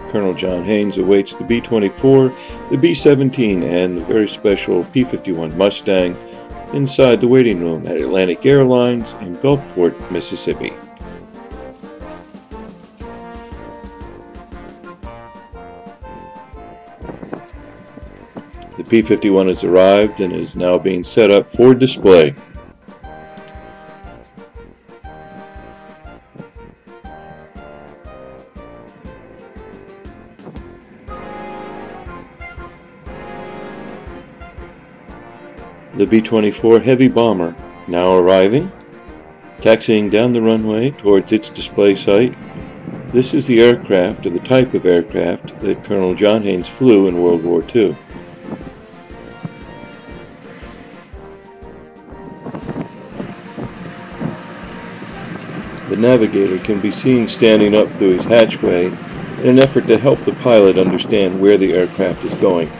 Colonel John Haines awaits the B-24, the B-17, and the very special P-51 Mustang inside the waiting room at Atlantic Airlines in Gulfport, Mississippi. The P-51 has arrived and is now being set up for display. The B-24 heavy bomber now arriving, taxiing down the runway towards its display site. This is the aircraft, or the type of aircraft, that Colonel John Haines flew in World War II. The navigator can be seen standing up through his hatchway in an effort to help the pilot understand where the aircraft is going.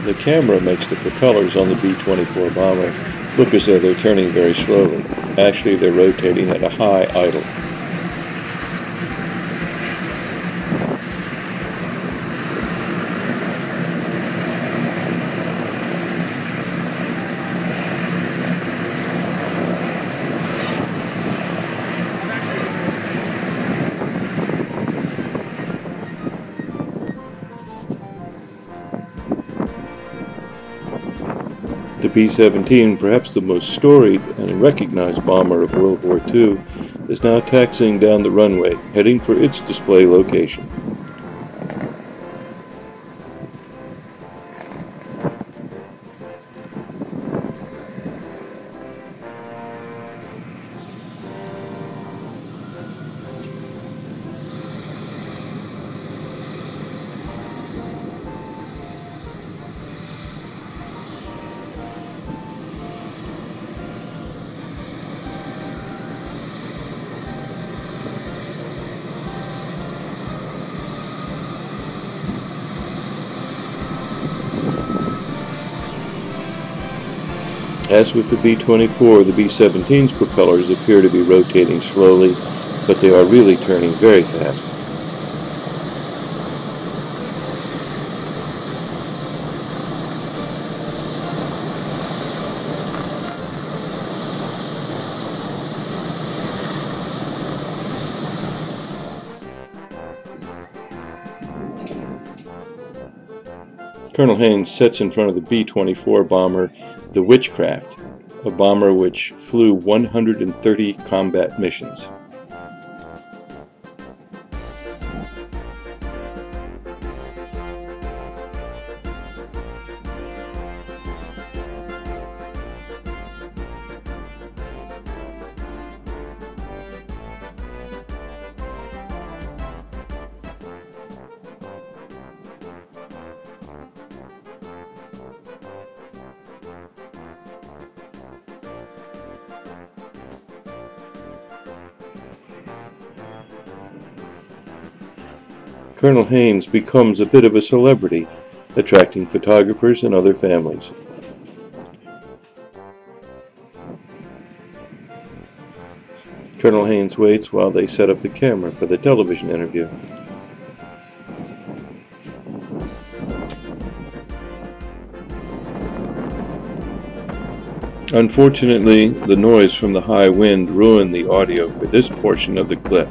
The camera makes the propellers on the B-24 bomber look as though they're turning very slowly. Actually, they're rotating at a high idle. The B-17, perhaps the most storied and recognized bomber of World War II, is now taxiing down the runway, heading for its display location. As with the B-24, the B-17's propellers appear to be rotating slowly, but they are really turning very fast. Colonel Haines sits in front of the B-24 bomber, the Witchcraft, a bomber which flew 130 combat missions. Colonel Haines becomes a bit of a celebrity, attracting photographers and other families. Colonel Haines waits while they set up the camera for the television interview. Unfortunately, the noise from the high wind ruined the audio for this portion of the clip.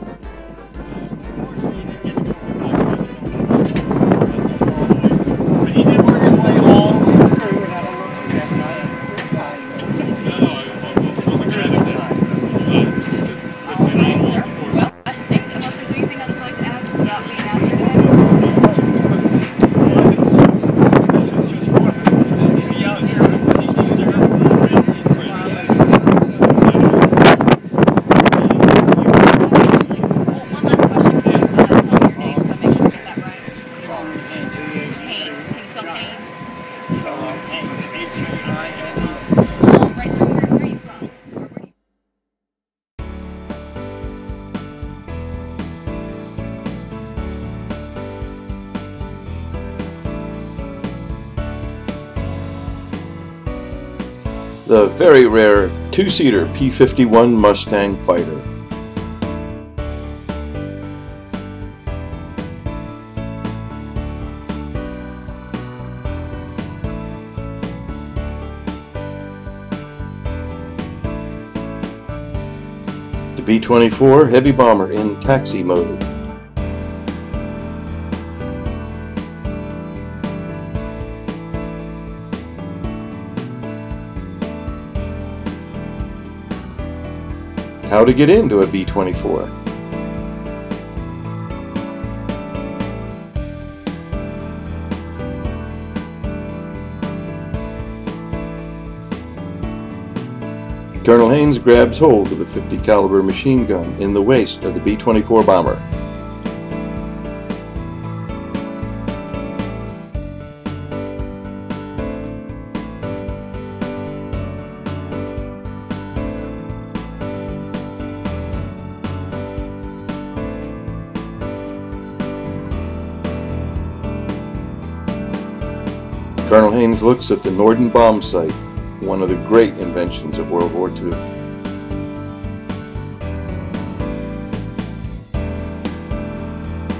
The very rare Two-seater P-51 Mustang fighter. The B-24 heavy bomber in taxi mode. How to get into a B-24. Colonel Haines grabs hold of a .50 caliber machine gun in the waist of the B-24 bomber. Colonel Haines looks at the Norden bomb sight, one of the great inventions of World War II.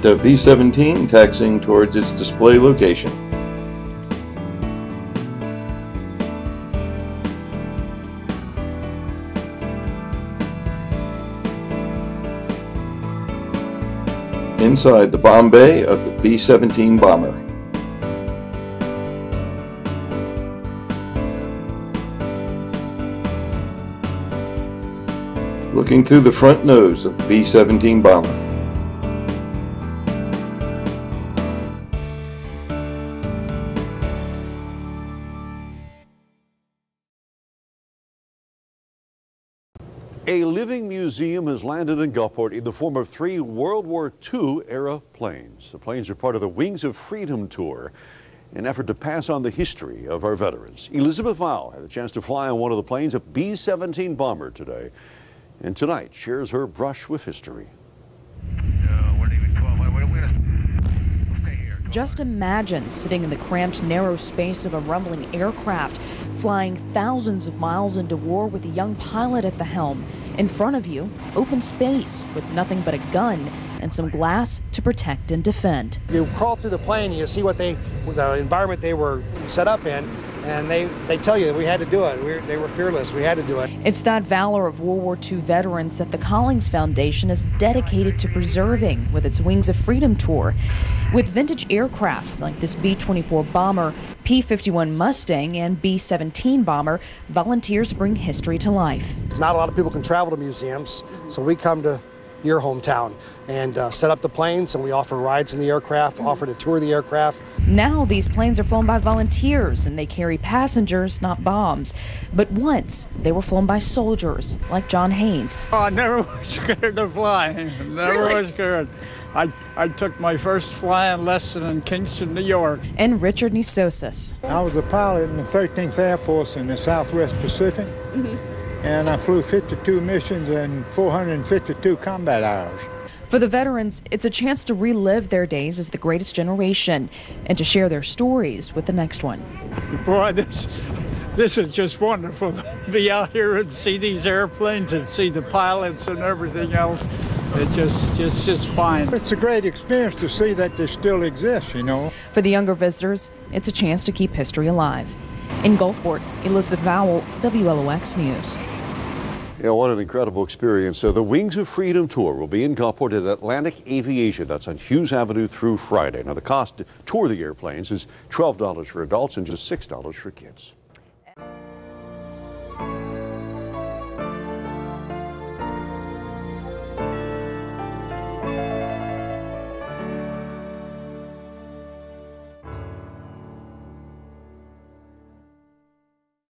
The B-17 taxiing towards its display location. Inside the bomb bay of the B-17 bomber. Looking through the front nose of the B-17 bomber. A living museum has landed in Gulfport in the form of 3 World War II era planes. The planes are part of the Wings of Freedom tour, an effort to pass on the history of our veterans. Elizabeth Vowell had a chance to fly on one of the planes, a B-17 bomber today, and tonight shares her brush with history. Just imagine sitting in the cramped, narrow space of a rumbling aircraft, flying thousands of miles into war with a young pilot at the helm. In front of you, open space with nothing but a gun and some glass to protect and defend. You crawl through the plane, you see the environment they were set up in, and they tell you that we had to do it. They were fearless. We had to do it. It's that valor of World War II veterans that the Collings Foundation is dedicated to preserving with its Wings of Freedom tour. With vintage aircrafts like this B-24 bomber, P-51 Mustang, and B-17 bomber, volunteers bring history to life. Not a lot of people can travel to museums, so we come to your hometown and set up the planes, and we offer rides in the aircraft, offer to tour the aircraft. Now these planes are flown by volunteers and they carry passengers, not bombs. But once they were flown by soldiers like John Haines. Oh, I never was scared to fly. Never was scared. I took my first flying lesson in Kingston, New York. And Richard Nisosis. I was a pilot in the 13th Air Force in the Southwest Pacific. And I flew 52 missions and 452 combat hours. For the veterans, it's a chance to relive their days as the greatest generation and to share their stories with the next one. Boy, this is just wonderful to be out here and see these airplanes and see the pilots and everything else. It's just fine. It's a great experience to see that they still exist, you know. For the younger visitors, it's a chance to keep history alive. In Gulfport, Elizabeth Vowell, WLOX News. Yeah, what an incredible experience. So the Wings of Freedom tour will be in Gulfport at Atlantic Aviation. That's on Hughes Avenue through Friday. Now the cost to tour the airplanes is $12 for adults and just $6 for kids.